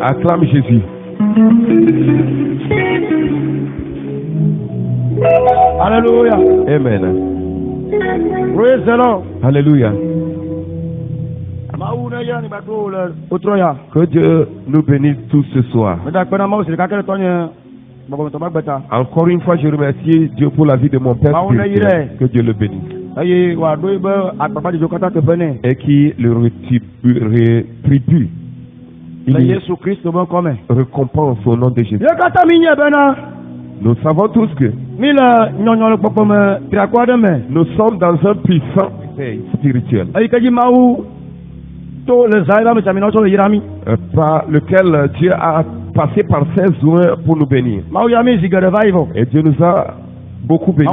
Acclame Jésus. Alléluia. Amen. Praise the Lord. Alléluia. Que Dieu nous bénisse tous ce soir. Encore une fois, je remercie Dieu pour la vie de mon père spirituel. Que Dieu le bénisse. Et qui le rétribue. Il récompense au nom de Jésus. Nous savons tous que nous sommes dans un puissant éveil spirituel par lequel Dieu a passé par ses soins pour nous bénir. Et Dieu nous a beaucoup bénis.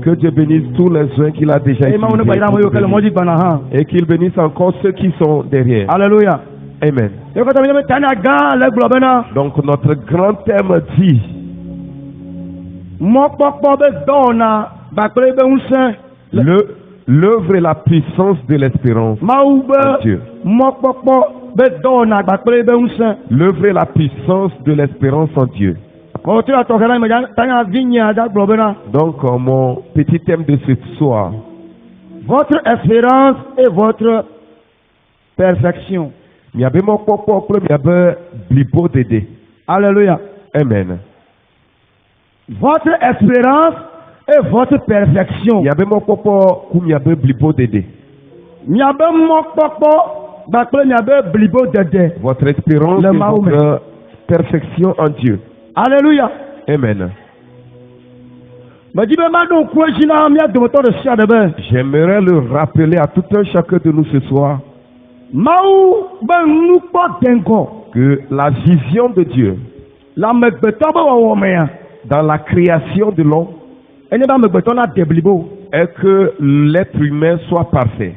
Que Dieu bénisse tous les soins qu'il a déjà utilisés et qu'il bénisse encore ceux qui sont derrière. Alléluia. Amen. Donc notre grand thème dit l'œuvre et la puissance de l'espérance de Dieu. L'œuvre et la puissance de l'espérance en Dieu. Donc mon petit thème de ce soir, votre espérance et votre perfection. Alléluia. Amen. Votre espérance et votre perfection. Votre espérance et votre perfection en Dieu. Alléluia. Amen. J'aimerais le rappeler à tout un chacun de nous ce soir que la vision de Dieu dans la création de l'homme est que l'être humain soit parfait.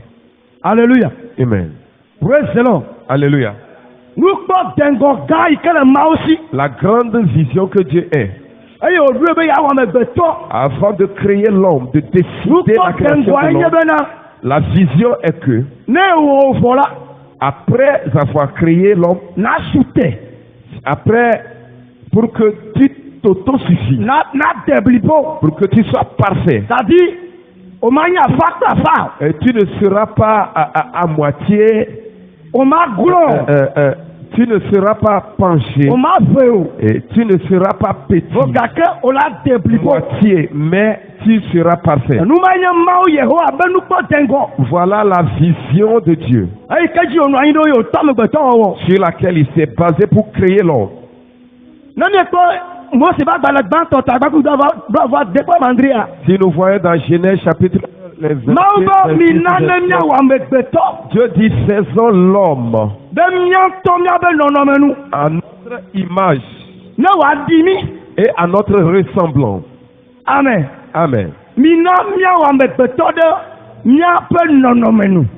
Alléluia. Amen. Praise the Lord. Alléluia. La grande vision que Dieu est avant de créer l'homme, de décider la création de l'homme, la vision est que après avoir créé l'homme, après, pour que tu t'autosuffis, pour que tu sois parfait, et tu ne seras pas à moitié, tu ne seras pas penché, et tu ne seras pas petit, moitié, mais tu seras parfait. Voilà la vision de Dieu sur laquelle il s'est basé pour créer l'homme. Si nous voyons dans Genèse chapitre 1, Dieu dit faisons l'homme à notre image et à notre ressemblance. Amen. Amen.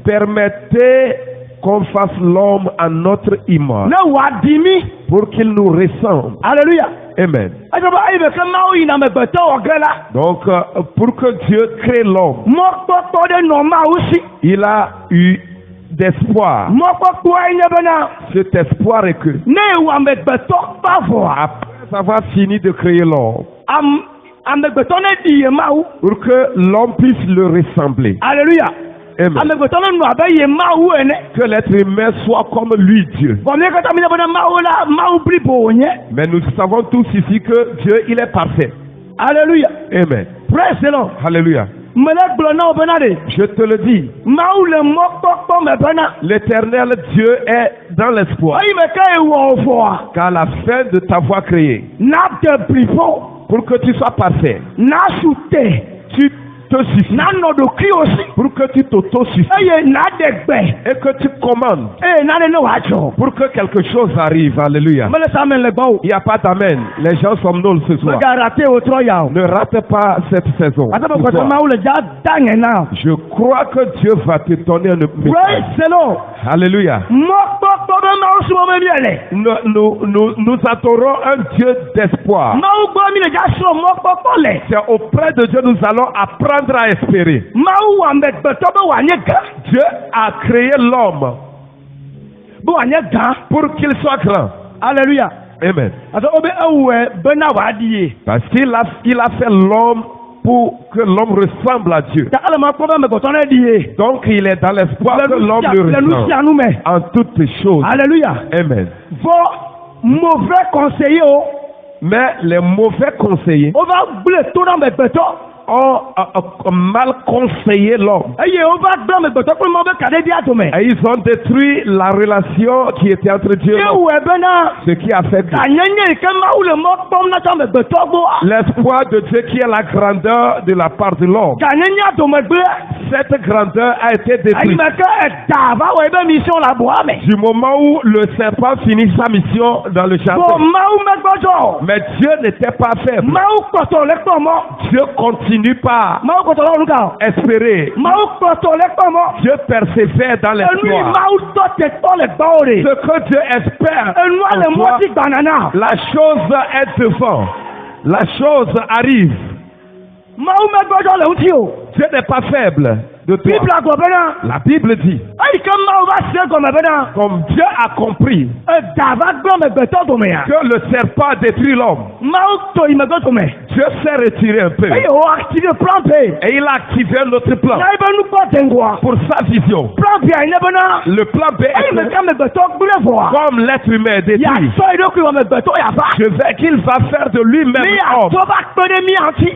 Permettez qu'on fasse l'homme à notre image pour qu'il nous ressemble. Alléluia. Amen. Donc, pour que Dieu crée l'homme, il a eu d'espoir. Cet espoir est que, après avoir fini de créer l'homme, pour que l'homme puisse le ressembler. Alléluia. Amen. Que l'être humain soit comme lui, Dieu. Mais nous savons tous ici que Dieu, il est parfait. Alléluia. Amen. Praise the Lord. Alléluia. Je te le dis. L'Éternel Dieu est dans l'espoir. Qu'à la fin de t'avoir créé, pour que tu sois parfait, tu te suffis. Pour que tu t'auto-suffis. Et que tu commandes. Pour que quelque chose arrive. Alléluia. Il n'y a pas d'amen. Les gens sont nuls ce soir. Ne rate pas cette saison. Je crois que Dieu va te donner un message. Alléluia. Nous adorons un Dieu d'espoir. C'est auprès de Dieu nous allons apprendre à espérer. Dieu a créé l'homme pour qu'il soit grand. Alléluia. Amen. Parce qu'il a fait l'homme pour que l'homme ressemble à Dieu. Donc il est dans l'espoir que l'homme le ressemble en toutes choses. Alléluia. Amen. Vos mauvais conseillers, mais les mauvais conseillers ont mal conseillé l'homme. Et ils ont détruit la relation qui était entre Dieu et l'homme. Ce qui a fait l'espoir de Dieu qui est la grandeur de la part de l'homme. Cette grandeur a été détruite. Du moment où le serpent finit sa mission dans le jardin. Mais Dieu n'était pas faible. Dieu continue pas espérer. Dieu persévère dans l'espoir. Ce que Dieu espère en toi, la chose est devant. La chose arrive. Dieu n'est pas faible de toi. La Bible dit, comme Dieu a compris que le serpent a détruit l'homme, Dieu s'est retiré un peu. Et il a activé notre plan pour sa vision. Le plan B est comme l'être humain est détruit, qu'il va faire de lui-même homme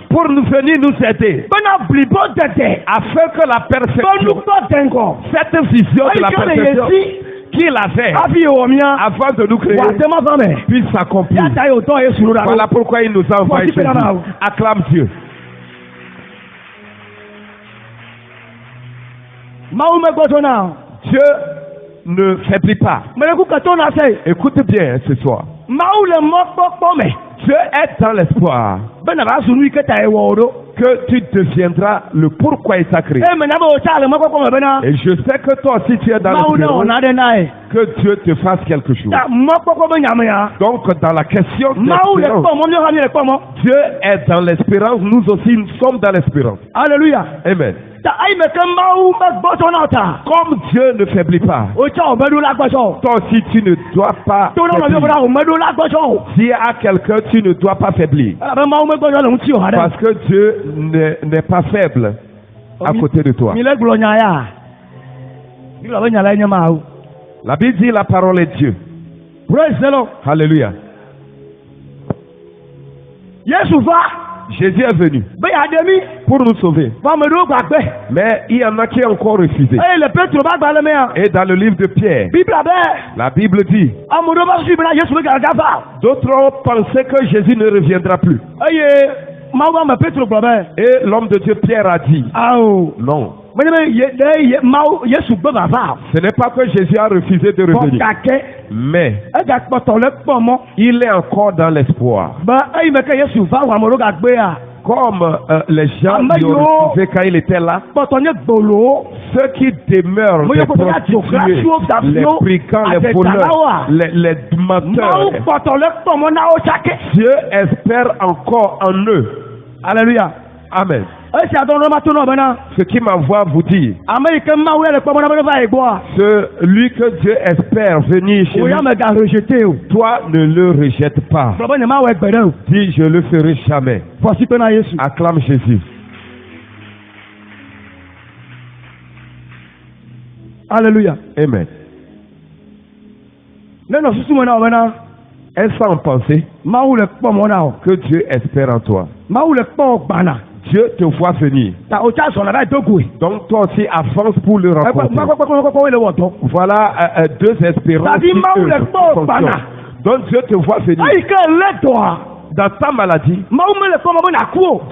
pour nous venir nous aider, afin que la perception, cette vision de la perception qu'il avait avant de nous créer puisse s'accomplir. Voilà pourquoi il nous a envoyé Jésus. Acclame Dieu. Dieu ne faiblit pas. Écoute bien ce soir. Dieu est dans l'espoir que tu deviendras le pourquoi il t'a créé. Et je sais que toi aussi tu es dans l'espérance que Dieu te fasse quelque chose. Donc dans la question d'espérance, Dieu est dans l'espérance, nous aussi nous sommes dans l'espérance. Alléluia. Amen. Comme Dieu ne faiblit pas, toi aussi tu ne dois pas faiblir. S'il y a quelqu'un, tu ne dois pas faiblir. Parce que Dieu n'est pas faible à côté de toi. La Bible dit la parole est Dieu. Alléluia. Jésus est venu pour nous sauver. Mais il y en a qui ont encore refusé. Et dans le livre de Pierre, la Bible dit, d'autres ont pensé que Jésus ne reviendra plus. Et l'homme de Dieu Pierre a dit, non. Ce n'est pas que Jésus a refusé de revenir, mais il est encore dans l'espoir. Comme les gens qui ont refusé quand il était là, ceux qui demeurent, les prostituées, les brigands, les voleurs, les menteurs, Dieu espère encore en eux. Alléluia. Amen. Ce qui m'envoie vous dire, celui que Dieu espère venir chez lui, toi ne le rejettes pas. Dis, je le ferai jamais. Acclame Jésus. Alléluia. Amen. Est-ce en pensée que Dieu espère en toi? Dieu te voit venir. Donc toi aussi avance pour le rencontrer. Voilà deux espérances qui fonctionnent. Donc Dieu te voit venir. Dans ta maladie,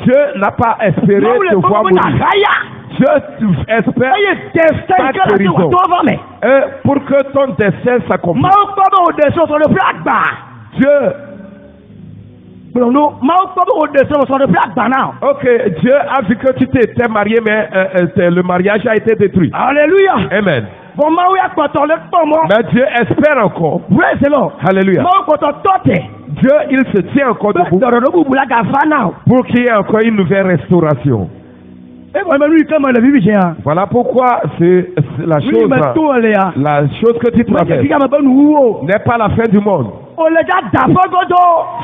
Dieu n'a pas espéré te voir mourir. Dieu espère ta guérison. Pour que ton destin s'accomplisse. Dieu. Ok, Dieu a vu que tu t'étais marié, mais le mariage a été détruit. Alléluia. Amen. Mais Dieu espère encore. Alléluia. Dieu, il se tient encore debout pour qu'il y ait encore une nouvelle restauration. Voilà pourquoi c'est la chose que tu traverses n'est pas la fin du monde.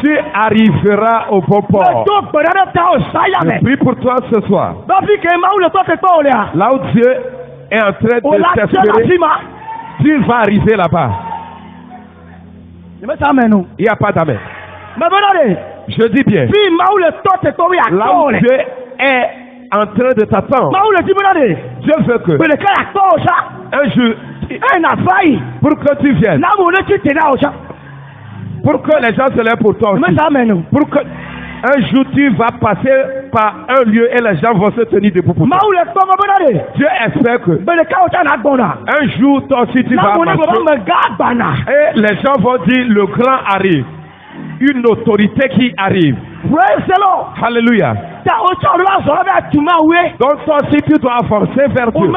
Tu arriveras au bon port. Je prie pour toi ce soir. Là où Dieu est en train de t'espérer, tu vas arriver là-bas. Il n'y a pas d'amen. Je dis bien. Là où Dieu est en train de t'attendre, Dieu veut que un jour, pour que tu viennes, pour que les gens se lèvent pour toi aussi, pour que un jour tu vas passer par un lieu et les gens vont se tenir debout pour toi. Dieu espère que un jour toi aussi tu vas marcher et les gens vont dire le grand arrive, une autorité qui arrive. Alléluia. Donc toi aussi tu dois avancer vers Dieu.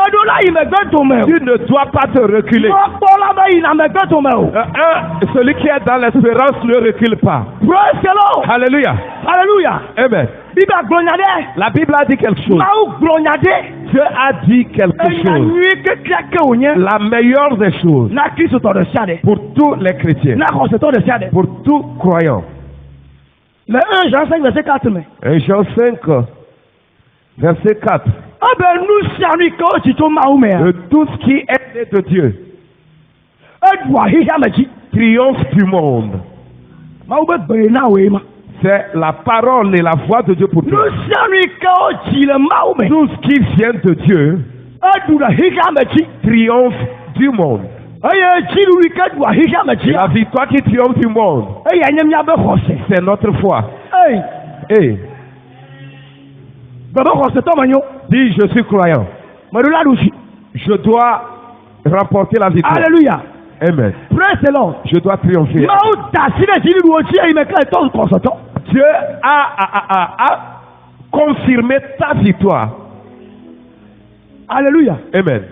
Tu ne dois pas te reculer. Celui qui est dans l'espérance ne recule pas. Alléluia. Alléluia. Amen. La Bible a dit quelque chose. Dieu a dit quelque chose. La meilleure des choses pour tous les chrétiens, pour tous croyants. Le 1 Jean 5 verset 4. 1 Jean 5 verset 4. De tout ce qui est né de Dieu triomphe du monde. C'est la parole et la voix de Dieu pour toi. Tout ce qui vient de Dieu triomphe du monde. La victoire qui triomphe du monde, c'est notre foi. Hey. Dis, je suis croyant. Je dois remporter la victoire. Alléluia. Amen. Je dois triompher. Dieu a confirmé ta victoire. Alléluia. Amen.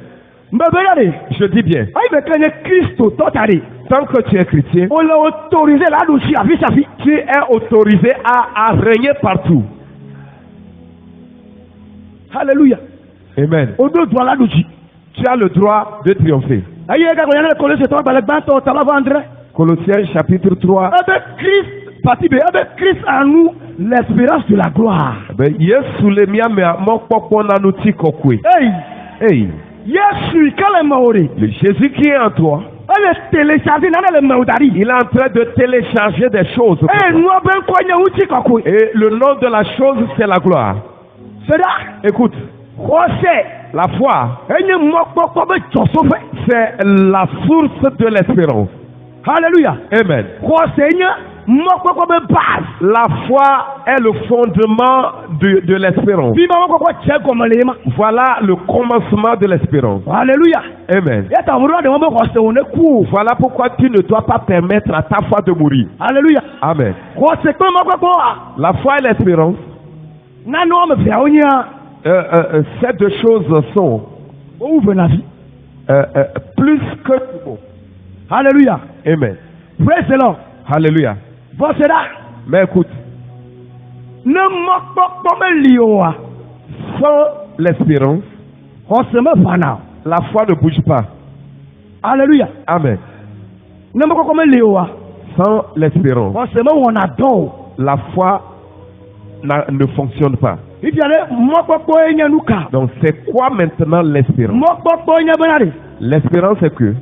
Je dis bien. Tant que tu es chrétien, tu es autorisé à régner partout. Alléluia. Amen. Tu as le droit de triompher. Colossiens chapitre 3. Christ en nous, l'espérance de la gloire. Hey. Le Jésus qui est en toi, il est en train de télécharger des choses. Et le nom de la chose, c'est la gloire. Écoute, la foi, c'est la source de l'espérance. Alléluia. Amen. La foi est le fondement de l'espérance. Voilà le commencement de l'espérance. Alléluia. Amen. Voilà pourquoi tu ne dois pas permettre à ta foi de mourir. Alléluia. Amen. La foi et l'espérance, ces deux choses sont plus que tout bon. Alléluia. Amen. Praise the Lord. Alléluia. Mais écoute, sans l'espérance, xɔseme ʋana. la foi ne bouge pas. Alléluia. Amen. Ne mekɔkɔ meli o wa. Sans l'espérance, Xɔseme wɔna dɔ o. la foi ne fonctionne pas. Ifia ɖe mɔkpɔkpɔ nye nu ka. Donc c'est quoi maintenant l'espérance? Mɔkpɔkpɔ nye bena de. L'espérance c'est que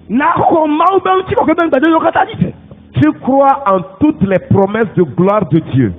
Na xɔ Mawu be ŋuti kɔkɔe be ŋgbedodo katã dzi te. tu crois en toutes les promesses de gloire de Dieu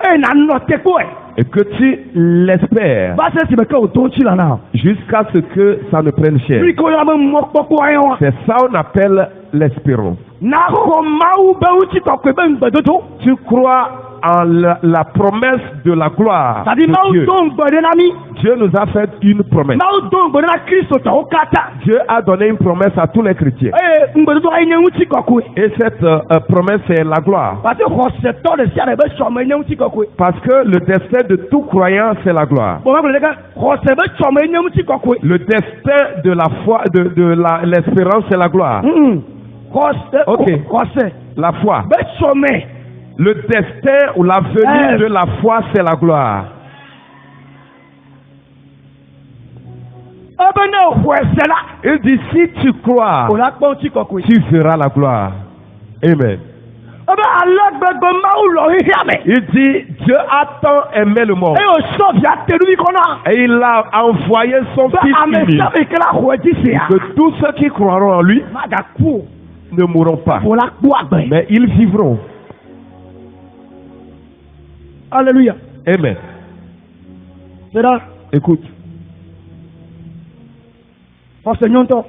Eye nanɔ te kpɔe. et que tu l'espères Va se si me ke o to ŋuti la na. jusqu'à ce que ça ne prenne chair. Fi ko yɔna be mɔkpɔkpɔ ye wa. C'est ça on appelle l'espérance. Na xɔ Mawu be ŋuti kɔkɔe be ŋgbedodo. Tu crois en la promesse de la gloire Tadi de Mawu Dieu. do ŋgbe ɖe na mi. Dieu nous a fait une promesse. Mawu do ŋgbe ɖe na Kristo tɔwo katã. Dieu a donné une promesse à tous les chrétiens. Eye ŋgbedodo ayi nye ŋuti kɔkɔe. Et cette promesse c'est la gloire. Parce que xɔsetɔ ɖe sia ɖe be sɔme nye ŋuti kɔkɔe. Parce que le destin de tout croyant c'est la gloire. Bon ma gblɔ ɖeke xɔse be sɔme nye ŋuti kɔkɔe. Le destin de la foi, l'espérance c'est la gloire. Xɔse Ok. xɔse La foi. be sɔme. Le destin ou l'avenir de la foi c'est la gloire. Ebe ne xɔse la. Il dit si tu crois, O la kpɔ ŋuti kɔkɔe. tu verras la gloire. Amen. Ebe ale gbegbe Mawu lɔ xixia me. Il dit Dieu a tant aimé le monde Eye o sɔ via teɖuvi kɔna. et il a envoyé son Be fils ame unique sia me ke la xɔ dzi sia. que tous ceux qui croiront en lui Magaku o. ne mourront pas, O la kpɔ agbe. mais ils vivront. Alléluia. Amen. C'est là. Écoute, Xɔse nyɔntɔ.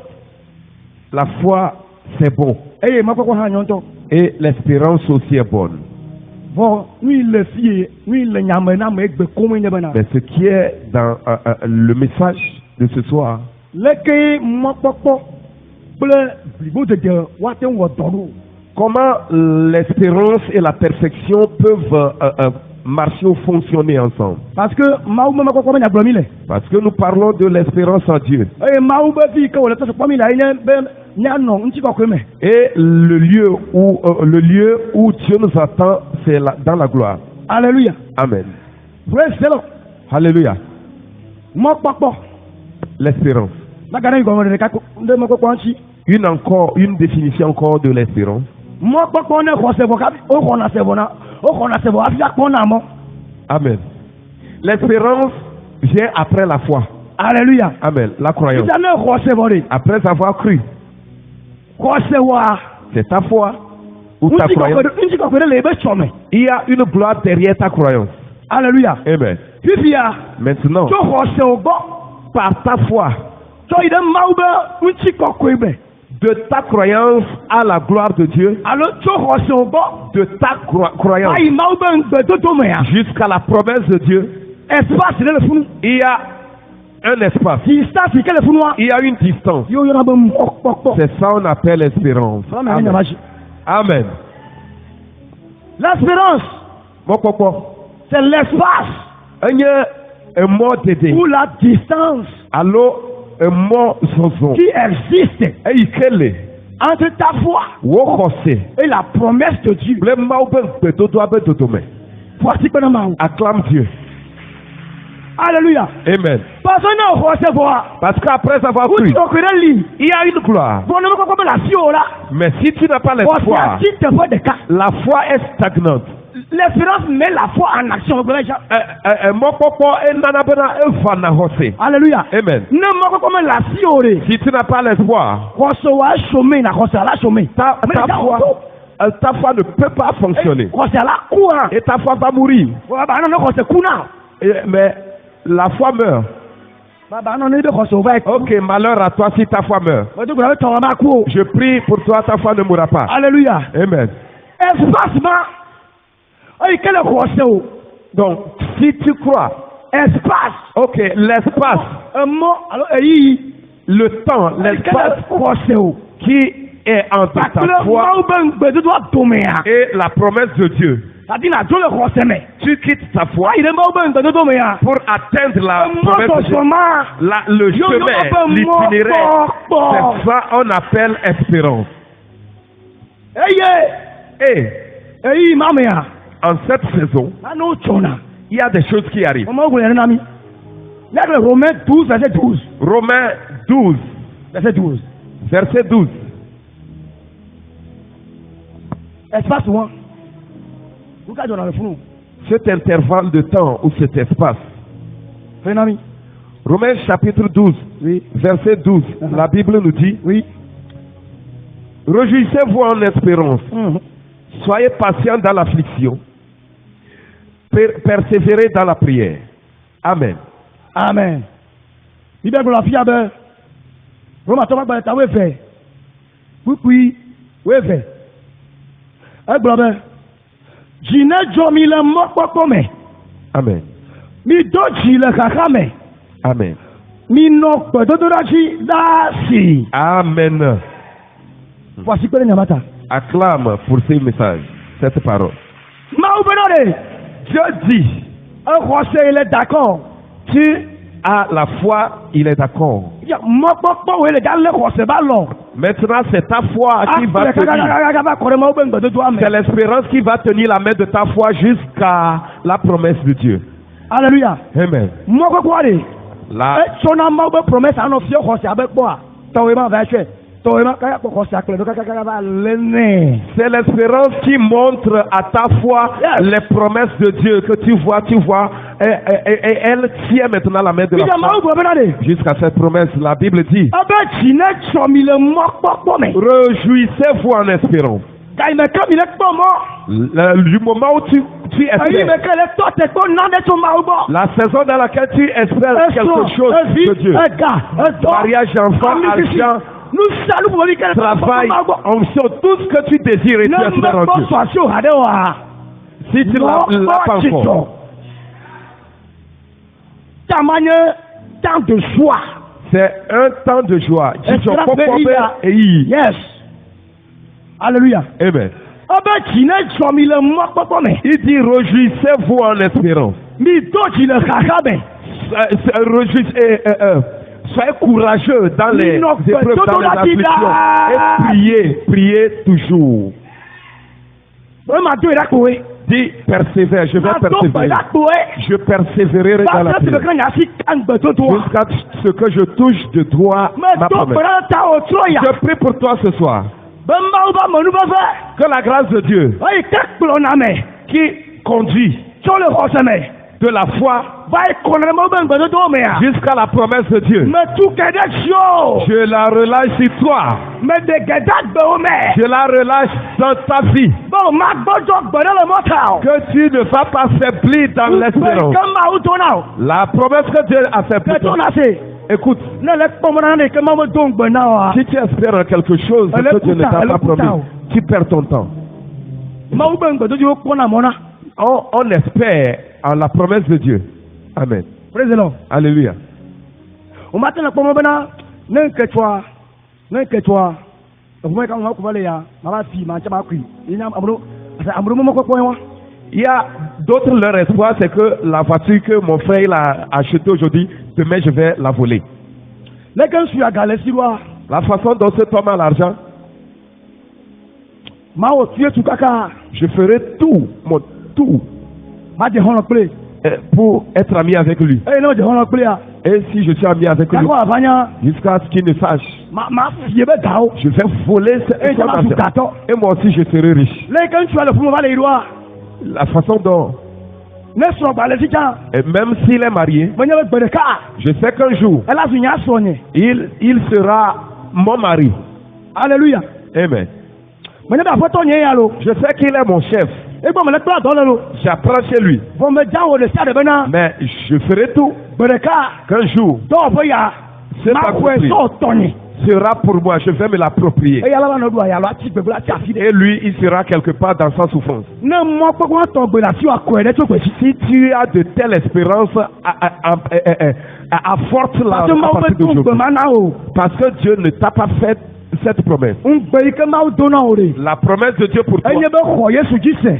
la foi c'est bon Eye mɔkpɔkpɔ hã nyɔntɔ. et l'espérance aussi est bonne. Vɔ nu yi le fie nu yi le nyame na me egbe komi nye bena. Mais ce qui est dans le message de ce soir, Leke mɔkpɔkpɔ kple blibodede woate ŋu wɔ dɔ ɖo. comment l'espérance et la perfection peuvent marcher ou fonctionner ensemble. Parce que Mawu be mekpɔkpɔ be nyagblɔ mi le. Parce que nous parlons de l'espérance en Dieu. Eye Mawu be fi ke wòle tɔsɔ kpɔ mi la ye nye be mianɔ ŋutikɔkɔe me. Et le lieu où Dieu nous attend, c'est dans la gloire. Alléluia. Amen. Praise the Lord. Alléluia. Mɔkpɔkpɔ. L'espérance. Magana yi gɔmɔ ɖeka ko nde mɔkpɔkpɔ ŋuti. Une définition encore de l'espérance. Mɔkpɔkpɔ ne xɔ sɛbɔ kabi o xɔna sɛbɔ na o xɔna sɛbɔ hafi akpɔ na mɔ. Amen. L'espérance vient après la foi. Alléluia. Amen. La croyance. Ita ne xɔ sɛbɔ de. Après avoir cru. Xɔ sɛbɔa. C'est ta foi ou ta croyance. Ŋutikɔkɔe ɖe le ebe tsɔme. Il y a une gloire derrière ta croyance. Alléluia. Amen. Fifia. Maintenant, Tso xɔ sɛwò gbɔ. par ta foi, Tso yi ɖe Mawu be ŋutikɔkɔe me. de ta croyance à la gloire de Dieu, Alo tso xɔ sɛwò gbɔ. de ta croyance Ayi Mawu be ŋgbedodo mea. jusqu'à la promesse de Dieu, Espace ɖe le funu. il y a un espace, Distance yi ke le funua. il y a une distance. Yo yɔna be mɔkpɔkpɔ. C'est ça on appelle l'espérance. Fɔlɔ mi ale Amen. nyama si. Amen. L'espérance, Mokpokpo. c'est l'espace Enye emo dede. ou la distance Allo emo zozo. qui existe Eyikele. entre ta foi Wo xɔse. et la promesse de Dieu. Le Mawu be gbedodo abe dodome. Voici que Mawu. Acclame Dieu. Alléluia. Amen. Parce que nous recevons. Parce qu'après avoir Vous cru, dites que l'île. il y a une gloire. Bon, nous ne la fio là. Mais si tu n'as pas l'espoir, Si tu fais des cas. la foi est stagnante. L'espérance met la foi en action. Mokpokpo enanabena evana hose. Alléluia. Amen. Ne me comme la fio. Si tu n'as pas l'espoir, Recevoir chômer, na recevoir la chômer. ta foi ne peut pas fonctionner. Recevoir la courant. Et ta foi va mourir. Mais la foi meurt. Ok, malheur à toi si ta foi meurt. Je prie pour toi, ta foi ne mourra pas. Alléluia. Amen. Donc, si tu crois, espace. Ok, l'espace. Le temps, l'espace qui est entre ta foi et la promesse de Dieu. Tu quittes ta foi pour atteindre la promesse de Dieu. Le chemin, l'itinéraire. C'est ça qu'on appelle espérance. Et en cette saison, il y a des choses qui arrivent. Romains 12, verset 12. Romains 12, Verset 12. verset 12. Espace 1. Nous avons dans le fond. Cet intervalle de temps ou cet espace. Un ami. Romains chapitre 12, Oui. verset 12. La Bible nous dit, Oui. réjouissez-vous en espérance, soyez patients dans l'affliction, persévérez dans la prière. Amen. Amen. Bible la fille abe. Roma to ba ta we fe. Pupui we fe. E gbo be. Jine jo mi le mo popo me. Amen. Mi do ji le kaka me. Amen. Mi no pe do da ji da si. Amen. Voici que le nyamata. Acclame pour ces messages, cette parole. Ma ou benade. Dieu dit, Un roi il est d'accord. tu as la foi, il est d'accord. Ya mo popo we le ga le roi se ba lo. Maintenant, c'est ta foi qui va tenir. C'est l'espérance qui va tenir la main de ta foi jusqu'à la promesse de Dieu. Alléluia. Amen. Moi quoi de. La, E sona ma be promesse an ofie roi se abe po a. To ma va che. To ma ka ko roi se akle do ka ba lene. c'est l'espérance qui montre à ta foi les promesses de Dieu que tu vois, et elle tient maintenant la main de la foi. Jusqu'à cette promesse, la Bible dit, réjouissez-vous en espérance. Du moment où tu espères, la saison dans laquelle tu espères quelque chose de Dieu, mariage, enfant, argent, travail, onction, tout ce que tu désires et tu espères en Dieu. Si tu l'as pas encore, temps de joie. c'est un temps de joie. Yes. Alléluia. Amen. Il dit réjouissez-vous en espérance. Soyez courageux dans les épreuves, dans les afflictions. Et priez toujours. Dis persévère, je vais persévérer. Je persévérerai dans la prière. Jusqu'à ce que je touche de toi ma promesse. Je prie pour toi ce soir. Que la grâce de Dieu qui conduit de la foi jusqu'à la promesse de Dieu, je la relâche sur toi. Je la relâche dans ta vie. Que tu ne vas pas faiblir dans l'espérance. La promesse que Dieu a fait pour toi. Écoute, si tu espères en quelque chose que Dieu ne t'a pas promis, tu perds ton temps. On espère en la promesse de Dieu. Amen. Praise the Lord. Alléluia. Il y a d'autres, leur espoir, c'est que la voiture que mon frère il a achetée aujourd'hui, demain je vais la voler. La façon dont cet homme a l'argent, je ferai tout, tout pour être ami avec lui. Et si je suis ami avec lui, jusqu'à ce qu'il ne sache, je vais voler cette chose. Et moi aussi je serai riche. La façon dont, et même s'il est marié, je sais qu'un jour, il sera mon mari. Alléluia. Amen. Je sais qu'il est mon chef. J'apprends chez lui. Mais je ferai tout qu'un jour, cet accompli sera pour moi. Je vais me l'approprier. Et lui, il sera quelque part dans sa souffrance. Si tu as de telles espérances, apporte-la à partir d'aujourd'hui. Parce que Dieu ne t'a pas fait cette promesse. La promesse de Dieu pour toi,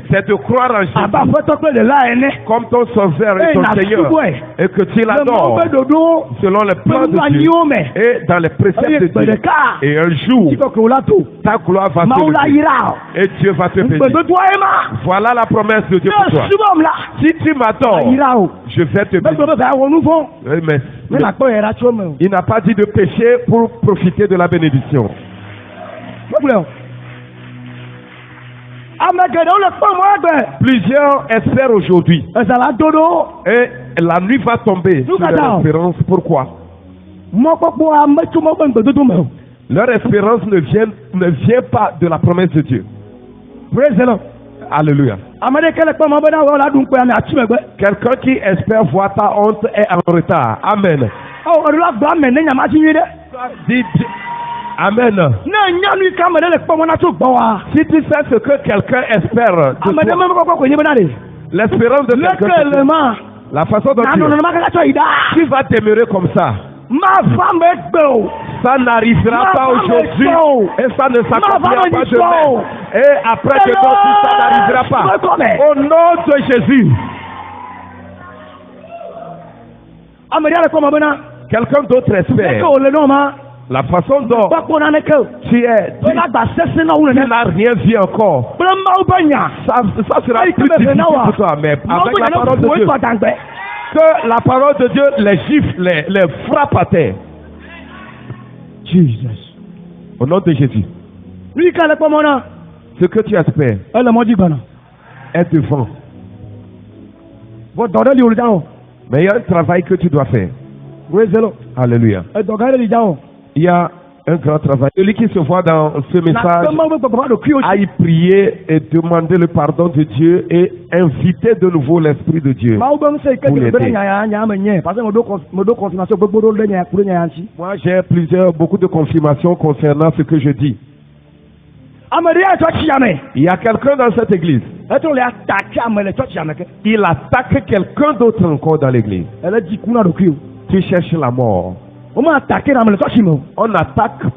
c'est de croire en Jésus comme ton sauveur et ton Seigneur, et que tu l'adores selon les plans de Dieu et dans les préceptes de Dieu. Et un jour, ta gloire va se lever et Dieu va te bénir. Voilà la promesse de Dieu pour toi. Si tu m'adores, je vais te bénir. Mais il n'a pas dit de pécher pour profiter de la bénédiction. Plusieurs espèrent aujourd'hui. Et la nuit va tomber sur leur espérance. Pourquoi? Leur espérance ne vient pas de la promesse de Dieu. Alléluia. Quelqu'un qui espère voir ta honte est en retard. Amen. Dis Amen. Si tu sais ce que quelqu'un espère de toi, l'espérance de quelqu'un, la façon dont tu vas demeurer comme ça. Ça n'arrivera pas aujourd'hui et ça ne s'accomplira pas demain. Et après demain, ça n'arrivera pas. Au nom de Jésus. Quelqu'un d'autre espère. La façon dont tu es, tu n'as rien vu encore. Ça sera plus difficile pour toi, mais avec la parole de Dieu, que la parole de Dieu les gifle, les frappe à terre. Jesus. Au nom de Jésus. Ce que tu espères est devant. Mais il y a un travail que tu dois faire. Alléluia. Il y a un grand travail. Celui qui se voit dans ce message a y prier et demander le pardon de Dieu et inviter de nouveau l'Esprit de Dieu pour l'aider. Moi, j'ai beaucoup de confirmations concernant ce que je dis. Il y a quelqu'un dans cette église. Il attaque quelqu'un d'autre encore dans l'église. Tu cherches la mort. On n'attaque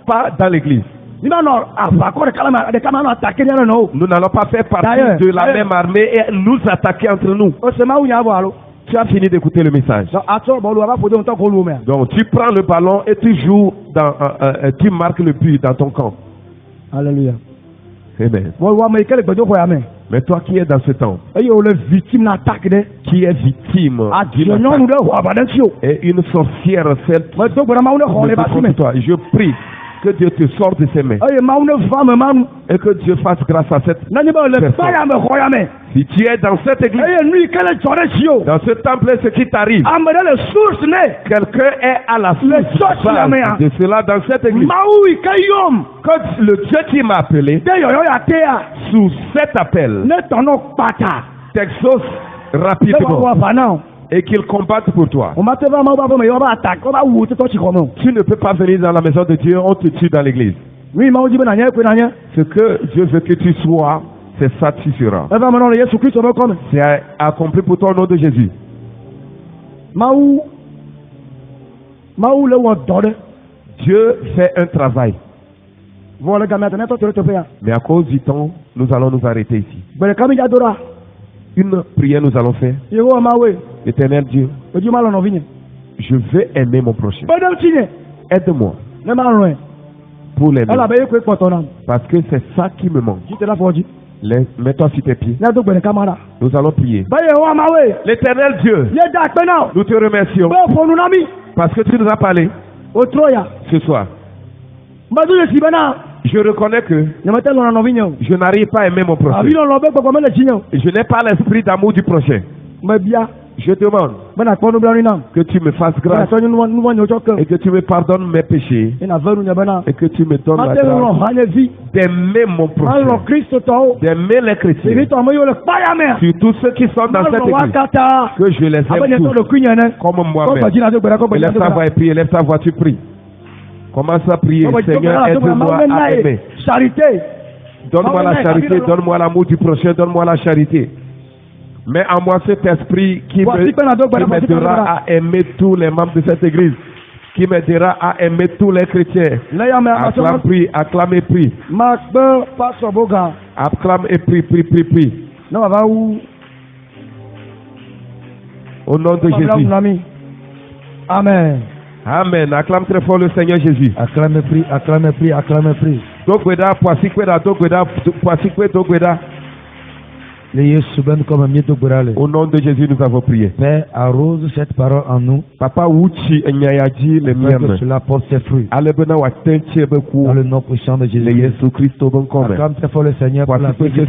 pas dans l'église. Nous n'allons pas faire partie de la même armée et nous attaquer entre nous. Tu as fini d'écouter le message. Donc tu prends le ballon et tu joues tu marques le but dans ton camp. Alléluia. Amen. Mais toi qui es dans ce temps, qui est victime et une sorcière, celle qui contre toi, je prie que Dieu te sorte de ses mains et que Dieu fasse grâce à cette personne. Si tu es dans cette église, dans ce temple, ce qui t'arrive, quelqu'un est à la source de cela dans cette église. Quand le Dieu qui m'a appelé, sous cet appel, t'exauce rapidement et qu'il combatte pour toi. Tu ne peux pas venir dans la maison de Dieu, on te tue dans l'église. Ce que Dieu veut que tu sois, c'est ça que tu seras. C'est accompli pour toi au nom de Jésus. Dieu fait un travail. Mais à cause du temps, nous allons nous arrêter ici. Une prière nous allons faire. Éternel Dieu, je veux aimer mon prochain. Aide-moi pour l'aimer. Parce que c'est ça qui me manque. Mets-toi sur tes pieds. Nous allons prier. L'éternel Dieu, nous te remercions parce que tu nous as parlé ce soir. Je reconnais que je n'arrive pas à aimer mon prochain. Je n'ai pas l'esprit d'amour du prochain. Je demande que tu me fasses grâce et que tu me pardonnes mes péchés et que tu me donnes la grâce d'aimer mon prochain, d'aimer les chrétiens, surtout ceux qui sont dans cette église, que je les aime tous comme moi-même. Lève ta voix et prie, lève ta voix, tu pries. Commence à prier. Seigneur, aide-moi à aimer. Donne-moi la charité, donne-moi l'amour du prochain, donne-moi la charité. Mets en moi cet esprit qui m'aidera à aimer tous les membres de cette église. qui m'aidera à aimer tous les chrétiens. Acclame, prie, acclame et prie. Acclame et prie, prie, prie, prie. Au nom de Jésus. Amen. Amen. Acclame très fort le Seigneur Jésus. Acclame et prie, acclame et prie, acclame et prie. Tokweda, Poisikweda, Tokweda, Poisikwe, Tokweda. Au nom de Jésus, nous avons prié. Père, arrose cette parole en nous. Papa, Wuchi, Nyayaji, le mien. Que cela porte ses fruits. Dans le nom puissant de Jésus. Jésus Christ, acclame très fort le Seigneur pour la prière.